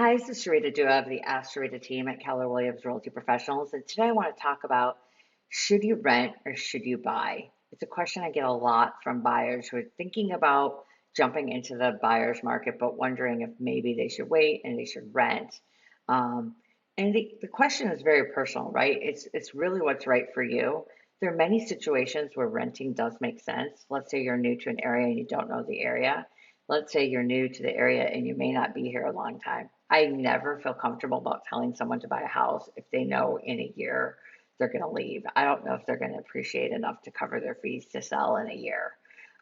Hi, this is Sarita Dua of the AskSarita Team at Keller Realty Professionals. And today I want to talk about, should you rent or should you buy? It's a question I get a lot from buyers who are thinking about jumping into the buyer's market, but wondering if maybe they should wait and they should rent. Um, and the question is very personal, right? It's really what's right for you. There are many situations where renting does make sense. Let's say you're new to an area and you don't know the area. Let's say you're new to the area and you may not be here a long time. I never feel comfortable about telling someone to buy a house if they know in a year they're going to leave. I don't know if they're going to appreciate enough to cover their fees to sell in a year.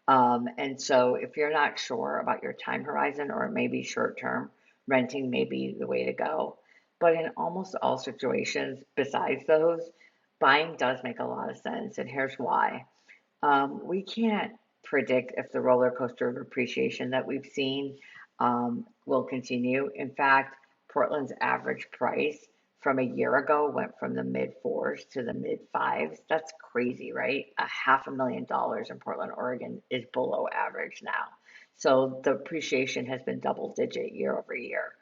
And so if you're not sure about your time horizon or maybe short term, renting may be the way to go. But in almost all situations besides those, buying does make a lot of sense. And here's why. We can't predict if the roller coaster of appreciation that we've seen will continue. In fact, Portland's average price from a year ago went from the mid fours to the mid fives. That's crazy, right? A $500,000 in Portland, Oregon is below average now. So the appreciation has been double digit year over year.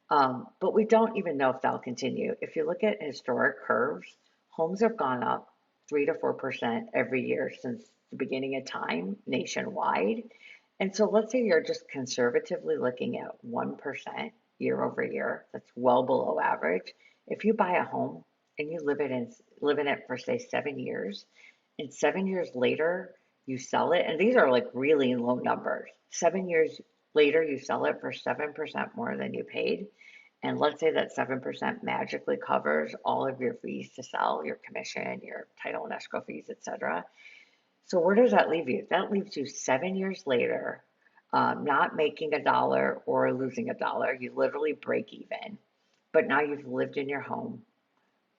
But we don't even know if that'll continue. If you look at historic curves, homes have gone up 3 to 4% every year since the beginning of time nationwide. And so let's say you're just conservatively looking at 1% year over year. That's well below average. If you buy a home and you live in it for say 7 years, and 7 years later you sell it, and these are like really low numbers. 7 years later you sell it for 7% more than you paid. And let's say that 7% magically covers all of your fees to sell, your commission, your title and escrow fees, etc. So where does that leave you? That leaves you 7 years later, not making a dollar or losing a dollar. You literally break even, but now you've lived in your home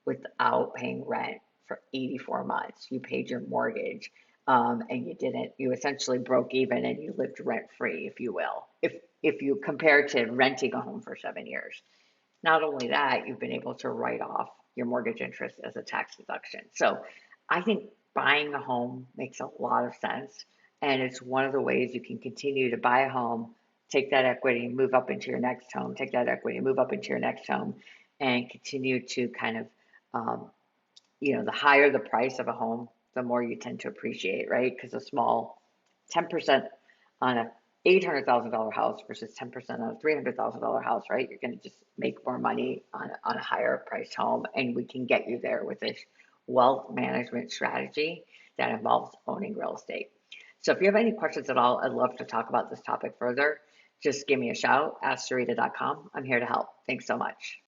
without paying rent for 84 months. You paid your mortgage, and you essentially broke even and you lived rent free, if you will, if you compare to renting a home for 7 years. Not only that, you've been able to write off your mortgage interest as a tax deduction. So I think buying a home makes a lot of sense. And it's one of the ways you can continue to buy a home, take that equity, move up into your next home, take that equity, move up into your next home, and continue to kind of, the higher the price of a home, the more you tend to appreciate, right? Because a small 10% on a $800,000 house versus 10% on a $300,000 house, right? You're going to just make more money on a higher priced home. And we can get you there with this wealth management strategy that involves owning real estate. So if you have any questions at all, I'd love to talk about this topic further. Just give me a shout, AskSarita.com. I'm here to help. Thanks so much.